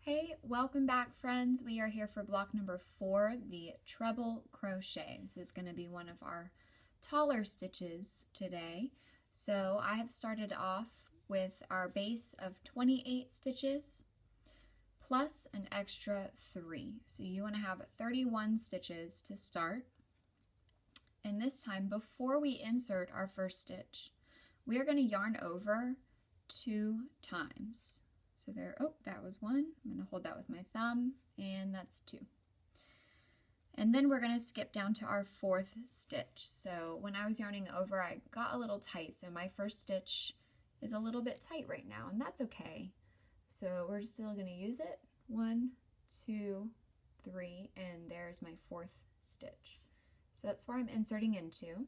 Hey, welcome back friends. We are here for block number 4, the treble crochet. This is going to be one of our taller stitches today. So I have started off with our base of 28 stitches plus an extra 3. So you want to have 31 stitches to start. And this time, before we insert our first stitch, we are going to yarn over 2 times. So there, oh, that was 1. I'm going to hold that with my thumb, and that's 2. And then we're going to skip down to our 4th stitch. So when I was yarning over, I got a little tight, so my first stitch is a little bit tight right now, and that's okay. So we're still going to use it. 1, 2, 3, and there's my 4th stitch. So that's where I'm inserting into.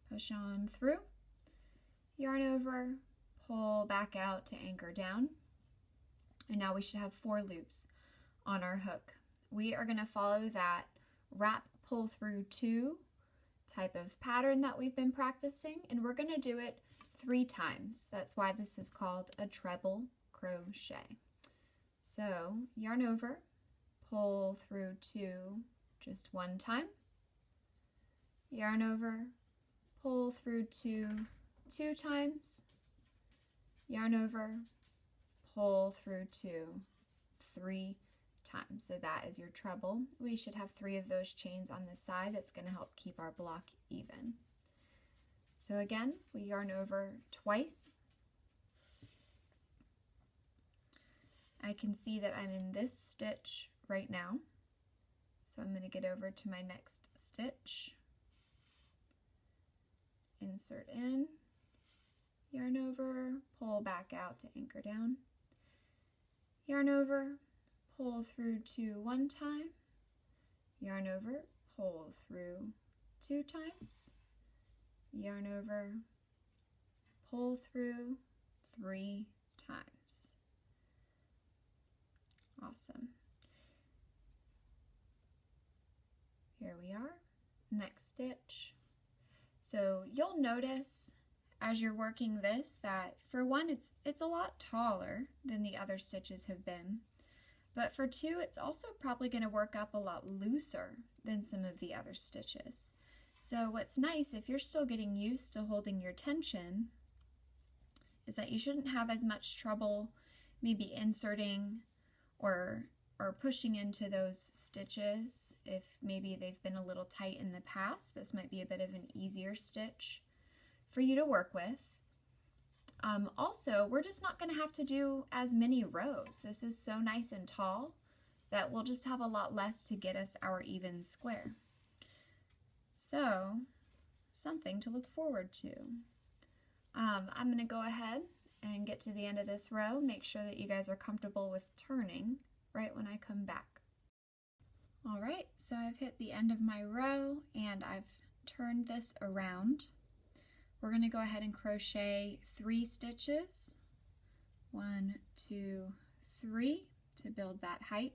Push on through. Yarn over, pull back out to anchor down, and now we should have 4 loops on our hook. We are going to follow that wrap, pull through 2 type of pattern that we've been practicing, and we're going to do it 3 times. That's why this is called a treble crochet. So yarn over, pull through 2 just 1 time, yarn over, pull through 2 2 times, yarn over, pull through 2 3 times. So that is your treble. We should have 3 of those chains on this side. That's going to help keep our block even. So again, we yarn over twice. I can see that I'm in this stitch right now. So I'm going to get over to my next stitch, insert in, yarn over, pull back out to anchor down, yarn over, pull through 2 1 time, yarn over, pull through 2 times, yarn over, pull through 3 times. Awesome. Here we are, next stitch. So you'll notice as you're working this that for 1 it's a lot taller than the other stitches have been, but for 2 it's also probably going to work up a lot looser than some of the other stitches. So what's nice, if you're still getting used to holding your tension, is that you shouldn't have as much trouble maybe inserting or pushing into those stitches. If maybe they've been a little tight in the past, this might be a bit of an easier stitch for you to work with. Also, we're just not going to have to do as many rows. This is so nice and tall that we'll just have a lot less to get us our even square. So, something to look forward to. I'm going to go ahead and get to the end of this row. Make sure that you guys are comfortable with turning right when I come back. Alright, so I've hit the end of my row and I've turned this around. We're going to go ahead and crochet 3 stitches. 1, 2, 3 to build that height.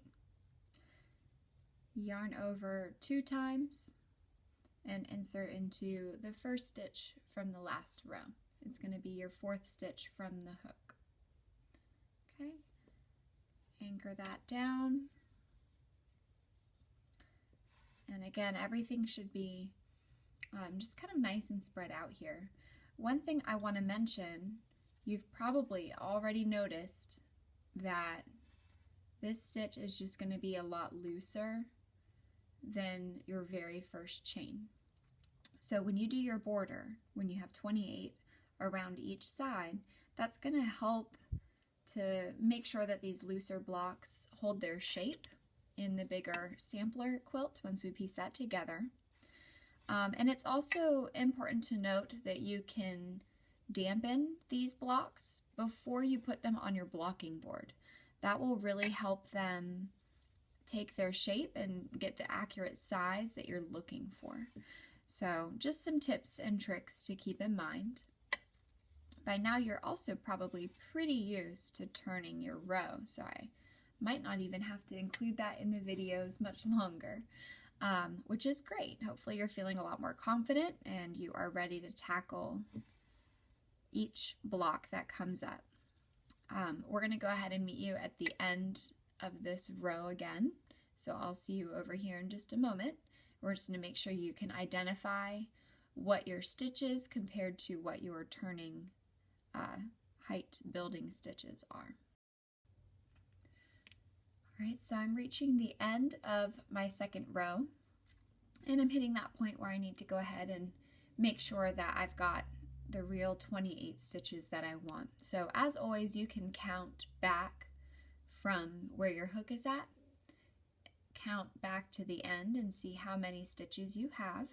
Yarn over 2 times and insert into the first stitch from the last row. It's going to be your 4th stitch from the hook. Okay. Anchor that down, and again everything should be just kind of nice and spread out here. One thing I want to mention, you've probably already noticed that this stitch is just going to be a lot looser than your very first chain. So when you do your border, when you have 28 around each side, that's going to help to make sure that these looser blocks hold their shape in the bigger sampler quilt once we piece that together. And it's also important to note that you can dampen these blocks before you put them on your blocking board. That will really help them take their shape and get the accurate size that you're looking for. So just some tips and tricks to keep in mind. By now you're also probably pretty used to turning your row, so I might not even have to include that in the videos much longer, which is great. Hopefully you're feeling a lot more confident and you are ready to tackle each block that comes up. we're going to go ahead and meet you at the end of this row again. So I'll see you over here in just a moment. We're just going to make sure you can identify what your stitches compared to what your turning height building stitches are. Alright, so I'm reaching the end of my second row, and I'm hitting that point where I need to go ahead and make sure that I've got the real 28 stitches that I want. So as always, you can count back from where your hook is at, count back to the end and see how many stitches you have.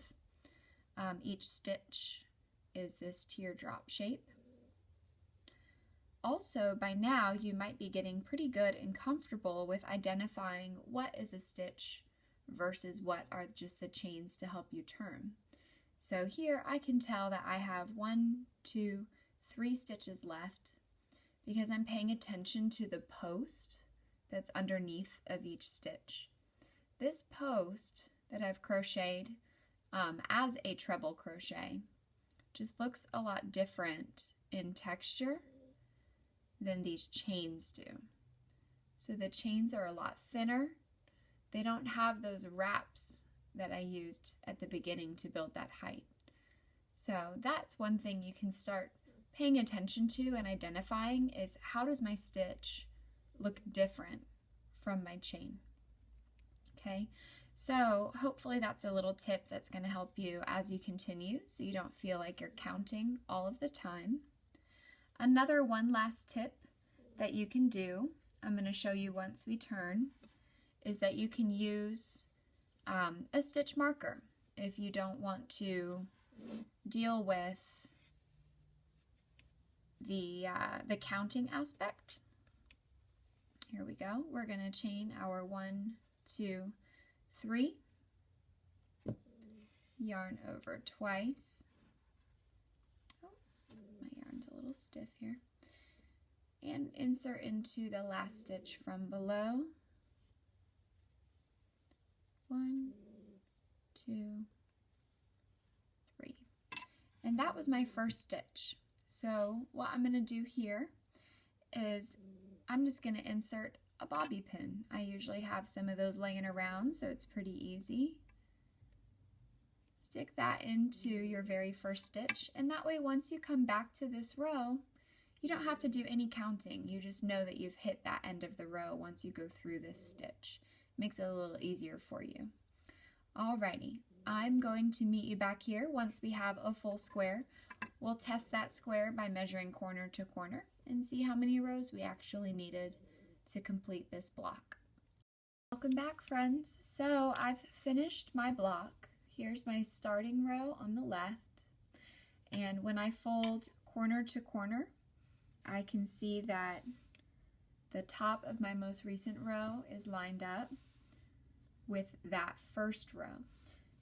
Each stitch is this teardrop shape. Also, by now, you might be getting pretty good and comfortable with identifying what is a stitch versus what are just the chains to help you turn. So here I can tell that I have 1, 2, 3 stitches left because I'm paying attention to the post that's underneath of each stitch. This post that I've crocheted as a treble crochet just looks a lot different in texture than these chains do. So the chains are a lot thinner. They don't have those wraps that I used at the beginning to build that height. So that's one thing you can start paying attention to and identifying is how does my stitch look different from my chain. Okay, so hopefully that's a little tip that's going to help you as you continue so you don't feel like you're counting all of the time. Another one last tip that you can do, I'm going to show you once we turn, is that you can use a stitch marker if you don't want to deal with the counting aspect. Here we go. We're going to chain our 1, 2, 3, yarn over twice. My yarn's a little stiff here. And insert into the last stitch from below. 1, 2, 3. And that was my first stitch. So what I'm going to do here is I'm just going to insert a bobby pin. I usually have some of those laying around, so it's pretty easy. Stick that into your very first stitch, and that way once you come back to this row, you don't have to do any counting. You just know that you've hit that end of the row once you go through this stitch. Makes it a little easier for you. Alrighty, I'm going to meet you back here once we have a full square. We'll test that square by measuring corner to corner and see how many rows we actually needed to complete this block. Welcome back, friends. So I've finished my block. Here's my starting row on the left, and when I fold corner to corner, I can see that the top of my most recent row is lined up with that first row.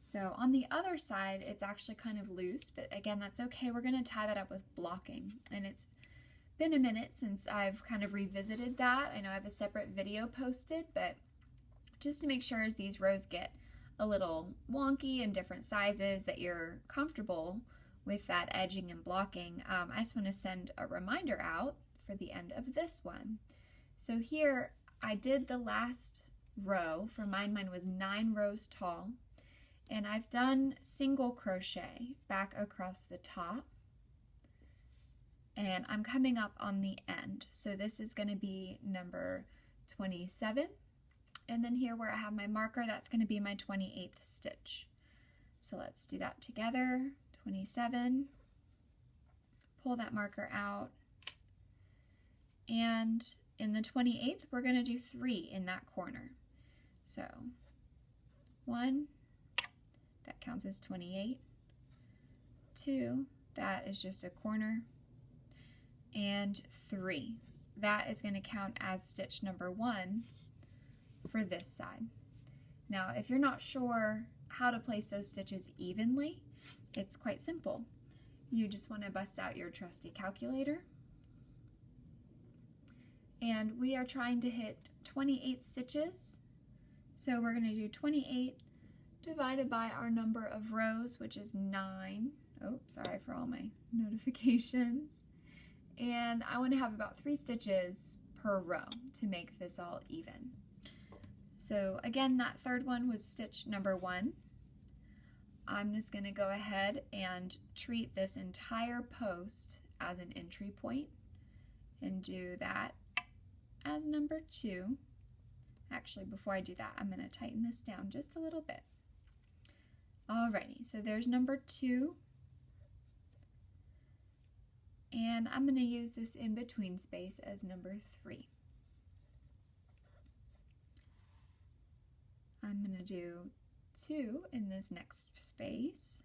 So on the other side, it's actually kind of loose, but again, that's okay. We're going to tie that up with blocking, and it's been a minute since I've kind of revisited that. I know I have a separate video posted, but just to make sure as these rows get a little wonky and different sizes that you're comfortable with that edging and blocking, I just want to send a reminder out for the end of this one. So here I did the last row. For mine was 9 rows tall, and I've done single crochet back across the top, and I'm coming up on the end. So this is going to be number 27. And then here where I have my marker, that's going to be my 28th stitch. So let's do that together. 27. Pull that marker out. And in the 28th, we're going to do 3 in that corner. So 1, that counts as 28. 2, that is just a corner. And 3, that is going to count as stitch number 1 for this side. Now, if you're not sure how to place those stitches evenly, it's quite simple. You just want to bust out your trusty calculator, and we are trying to hit 28 stitches. So we're going to do 28 divided by our number of rows, which is 9. Oh, sorry for all my notifications. and I want to have about 3 stitches per row to make this all even. So again, that third one was stitch number 1. I'm just going to go ahead and treat this entire post as an entry point and do that as number 2. Actually, before I do that, I'm going to tighten this down just a little bit. Alrighty, so there's number 2. And I'm going to use this in-between space as number 3. I'm going to do 2 in this next space.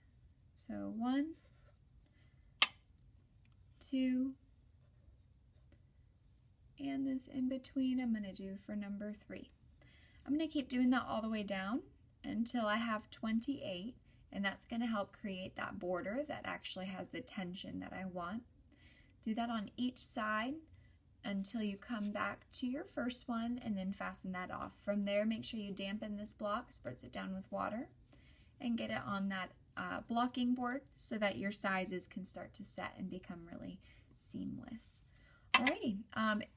So 1, 2, and this in between I'm going to do for number 3. I'm going to keep doing that all the way down until I have 28, and that's going to help create that border that actually has the tension that I want. Do that on each side until you come back to your first one and then fasten that off. From there, make sure you dampen this block, spritz it down with water, and get it on that blocking board so that your sizes can start to set and become really seamless. Alrighty,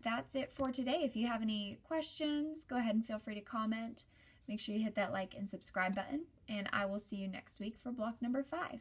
that's it for today. If you have any questions, go ahead and feel free to comment. Make sure you hit that like and subscribe button, and I will see you next week for block number 5.